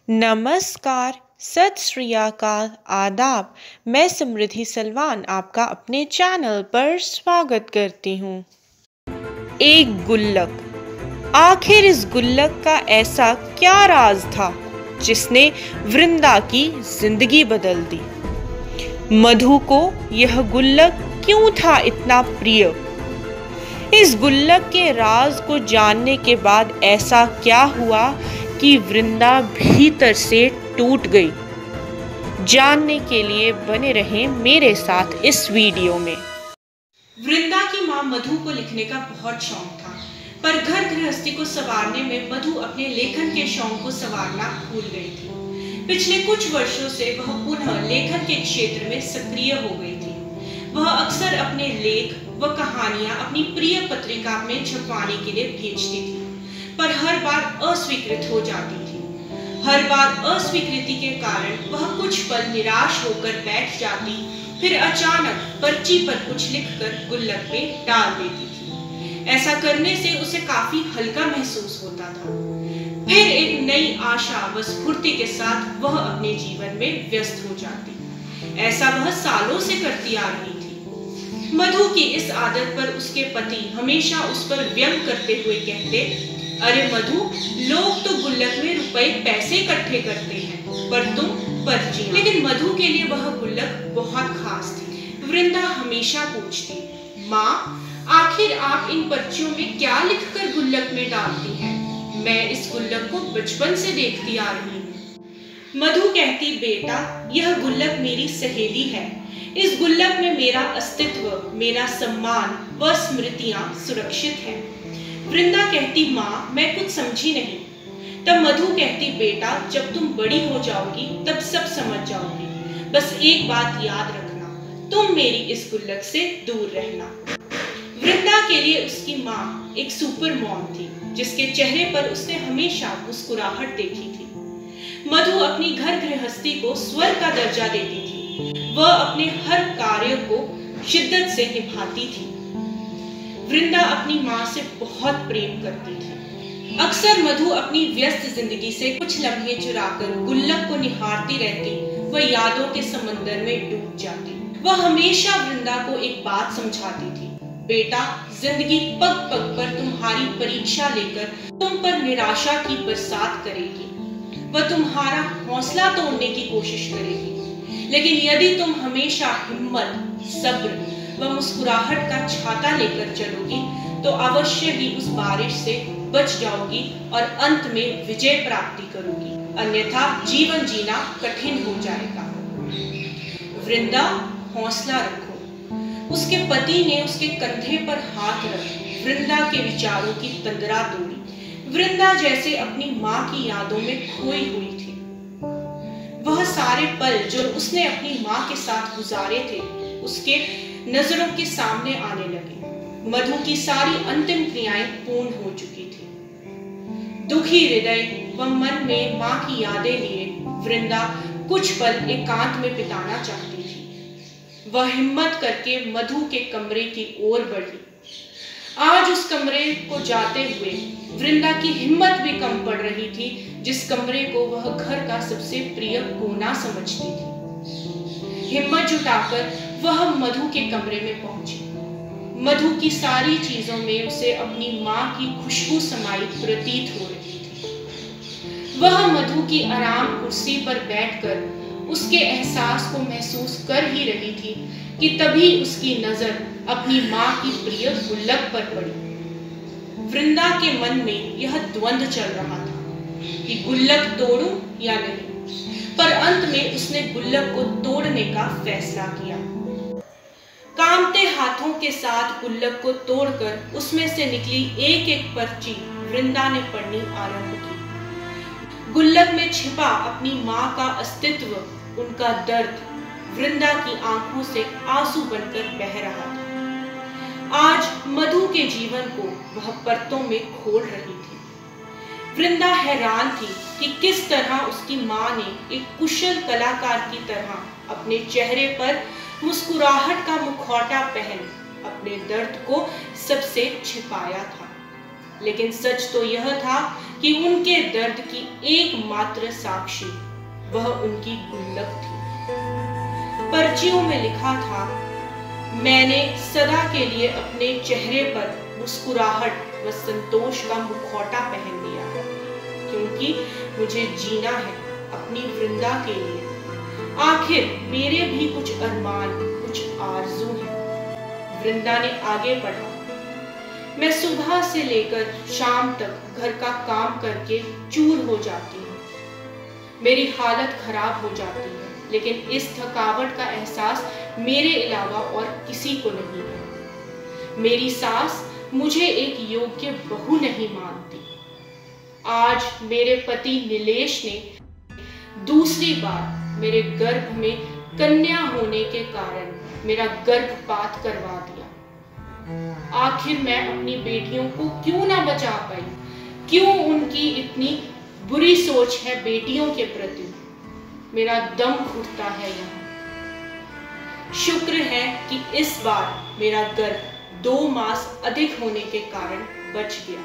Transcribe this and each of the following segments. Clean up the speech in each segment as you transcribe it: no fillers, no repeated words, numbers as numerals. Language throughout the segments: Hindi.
नमस्कार, सत श्री अकाल, आदाब। मैं समृद्धि सलवान आपका अपने चैनल पर स्वागत करती हूँ। एक गुल्लक। आखिर इस गुल्लक का ऐसा क्या राज था जिसने वृंदा की जिंदगी बदल दी? मधु को यह गुल्लक क्यों था इतना प्रिय? इस गुल्लक के राज को जानने के बाद ऐसा क्या हुआ कि वृंदा भीतर से टूट गई? जानने के लिए बने रहें मेरे साथ इस वीडियो में। वृंदा की मां मधु को लिखने का बहुत शौक था, पर घर गृहस्थी को संवारने में मधु अपने लेखन के शौक को संवारना भूल गई थी। पिछले कुछ वर्षों से वह पुनः लेखन के क्षेत्र में सक्रिय हो गई थी। वह अक्सर अपने लेख व कहानियां अपनी प्रिय पत्रिका में छपवाने के लिए भेजती थी, पर हर बार अस्वीकृत हो जाती थी। हर बार अस्वीकृति के कारण वह कुछ पल निराश होकर बैठ जाती, फिर अचानक पर्ची पर कुछ लिखकर गुल्लक में डाल देती थी। ऐसा करने से उसे काफी हल्का महसूस होता था। फिर एक नई आशा व स्फूर्ति के साथ वह अपने जीवन में व्यस्त हो जाती। ऐसा वह सालों से करती आ रही थी। मधु की इस आदत पर उसके पति हमेशा उस पर व्यंग करते हुए कहते, अरे मधु, लोग तो गुल्लक में रुपए पैसे इकट्ठे करते हैं, पर तुम पर्ची। लेकिन मधु के लिए वह गुल्लक बहुत खास थी। वृंदा हमेशा पूछती, माँ, आखिर आप इन पर्चियों में क्या लिखकर गुल्लक में डालती हैं? मैं इस गुल्लक को बचपन से देखती आ रही हूँ। मधु कहती, बेटा, यह गुल्लक मेरी सहेली है। इस गुल्लक में मेरा अस्तित्व, मेरा सम्मान व स्मृतियां सुरक्षित हैं। वृंदा कहती, माँ, मैं कुछ समझी नहीं। तब मधु कहती, बेटा, जब तुम बड़ी हो जाओगी तब सब समझ जाओगी। बस एक बात याद रखना, तुम मेरी इस गुल्लक से दूर रहना। वृंदा के लिए उसकी माँ एक सुपर मॉम थी, जिसके चेहरे पर उसने हमेशा मुस्कुराहट देखी थी। मधु अपनी घर गृहस्थी को स्वर्ग का दर्जा देती थी। वह अपने हर कार्य को शिद्दत से निभाती थी। वृंदा अपनी माँ से बहुत प्रेम करती थी। अक्सर मधु अपनी व्यस्त जिंदगी से कुछ लम्हे चुराकर गुल्लक को निहारती रहती व यादों के समंदर में डूब जाती। वह हमेशा वृंदा को एक बात समझाती थी, बेटा, जिंदगी पग पग पर तुम्हारी परीक्षा लेकर तुम पर निराशा की बरसात करेगी। वह तुम्हारा हौसला तोड़ने की कोशिश करेगी, लेकिन यदि तुम हमेशा हिम्मत, सब्र व मुस्कुराहट का छाता लेकर चलोगी तो अवश्य ही उस बारिश से बच जाओगी और अंत में विजय प्राप्ति करोगी, अन्यथा जीवन जीना कठिन हो जाएगा। वृंदा, हौसला रखो। उसके पति ने उसके कंधे पर हाथ रख वृंदा के विचारों की तंद्रा तोड़ी। वृंदा जैसे अपनी माँ की यादों में खोई हुई थी। वह सारे पल जो उसने अपनी माँ के साथ गुजारे थे उसके नजरों के सामने आने लगे। मधु की सारी अंतिम क्रियाएं पूर्ण हो चुकी थी। दुखी हृदय व मन में माँ की यादें लिए वृंदा कुछ पल एकांत में बिताना चाहती थी। वह हिम्मत करके मधु के कमरे की ओर बढ़ी। आज उस कमरे को जाते हुए वृंदा की हिम्मत भी कम पड़ रही थी, जिस कमरे को वह घर का सबसे प्रिय कोना समझती थी। हिम्मत जुटाकर वह मधु के कमरे में पहुंची। मधु की सारी चीजों में उसे अपनी माँ की खुशबू समाई प्रतीत हो रही थी। वह मधु की आराम कुर्सी पर बैठकर उसके एहसास को महसूस कर ही रही थी कि तभी उसकी नजर अपनी माँ की प्रिय गुल्लक पर पड़ी। वृंदा के मन में यह द्वंद्व चल रहा था कि गुल्लक तोड़ूं या नहीं, पर अंत में उसने गुल्लक को तोड़ने का फैसला किया। कांपते हाथों के साथ गुल्लक को तोड़कर उसमें से निकली एक एक पर्ची वृंदा ने पढ़नी आरंभ की। गुल्लक में छिपा अपनी माँ का अस्तित्व, उनका दर्द वृंदा की आंखों से आंसू बनकर बह रहा था। आज मधु के जीवन को वह परतों में खोल रही थी। वृंदा हैरान थी कि किस तरह उसकी माँ ने एक कुशल कलाकार की तरह अपने चेहरे पर मुस्कुराहट का मुखौटा पहन अपने दर्द को सबसे छिपाया था। लेकिन सच तो यह था कि उनके दर्द की एकमात्र साक्षी वह उनकी गुल्लक थी। पर्चियों में लिखा था, मैंने सदा के लिए अपने चेहरे पर मुस्कुराहट व संतोष का मुखौटा पहन लिया है, क्योंकि मुझे जीना है अपनी वृंदा के लिए। आखिर मेरे भी कुछ अरमान, कुछ आरज़ू हैं। वृंदा ने आगे बढ़ा, मैं सुबह से लेकर शाम तक घर का काम करके चूर हो जाती हूँ। मेरी हालत खराब हो जाती है, लेकिन इस थकावट का एहसास मेरे अलावा और किसी को नहीं है। मेरी सास मुझे एक योग्य बहू नहीं मानती। आज मेरे पति नीलेश ने दूसरी बार मेरे गर्भ में कन्या होने के कारण मेरा गर्भपात करवा दिया। आखिर मैं अपनी बेटियों को क्यों ना बचा पाई? क्यों उनकी इतनी बुरी सोच है बेटियों के प्रति? मेरा दम घुटता है यहाँ। शुक्र है कि इस बार मेरा गर्भ 2 मास अधिक होने के कारण बच गया।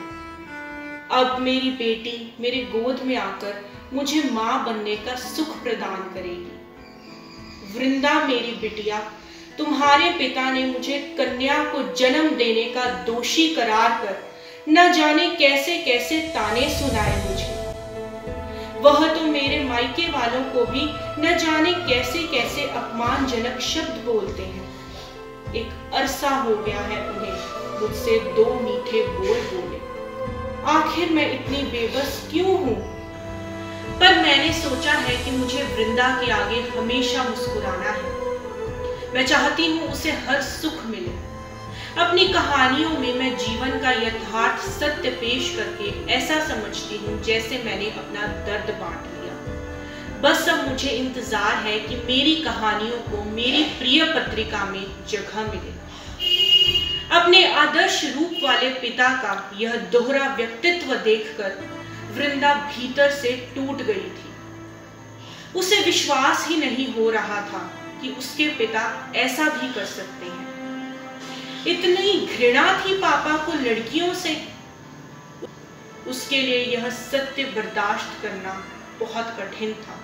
अब मेरी बेटी मेरे गोद में आकर मुझे मां बनने का सुख प्रदान करेगी। वृंदा मेरी बिटिया, तुम्हारे पिता ने मुझे कन्या को जन्म देने का दोषी करार कर न जाने कैसे कैसे ताने सुनाए मुझे। वह तो मेरे मायके वालों को भी न जाने कैसे कैसे अपमानजनक शब्द बोलते हैं। एक अरसा हो गया है उन्हें मुझसे 2 मीठे बोल बोले। आखिर मैं इतनी बेबस क्यों हूं? पर मैंने सोचा है कि मुझे वृंदा के आगे हमेशा मुस्कुराना है। मैं चाहती हूँ उसे हर सुख मिले। अपनी कहानियों में मैं जीवन का यथार्थ सत्य पेश करके ऐसा समझती हूँ जैसे मैंने अपना दर्द बांट लिया। बस अब मुझे इंतजार है कि मेरी कहानियों को मेरी प्रिय पत्रिका में जगह मिले। अपने आदर्श रूप वाले पिता का यह दोहरा व्यक्तित्व देखकर वृंदा भीतर से टूट गई थी। उसे विश्वास ही नहीं हो रहा था कि उसके पिता ऐसा भी कर सकते हैं। इतनी घृणा थी पापा को लड़कियों से। उसके लिए यह सत्य बर्दाश्त करना बहुत कठिन था।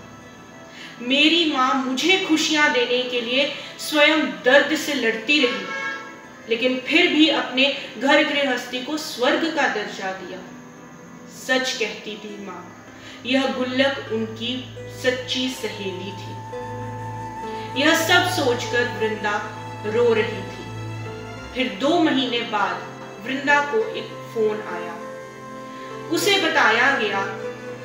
मेरी मां मुझे खुशियां देने के लिए स्वयं दर्द से लड़ती रही, लेकिन फिर भी अपने घर गृहस्थी को स्वर्ग का दर्जा दिया। सच कहती थी मां, यह गुल्लक उनकी सच्ची सहेली थी। यह सब सोचकर वृंदा रो रही थी। फिर 2 महीने बाद वृंदा को एक फोन आया। उसे बताया गया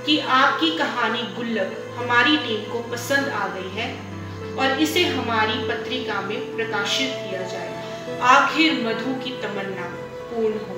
कि आपकी कहानी गुल्लक हमारी टीम को पसंद आ गई है और इसे हमारी पत्रिका में प्रकाशित किया जाएगा। आखिर मधु की तमन्ना पूर्ण हो।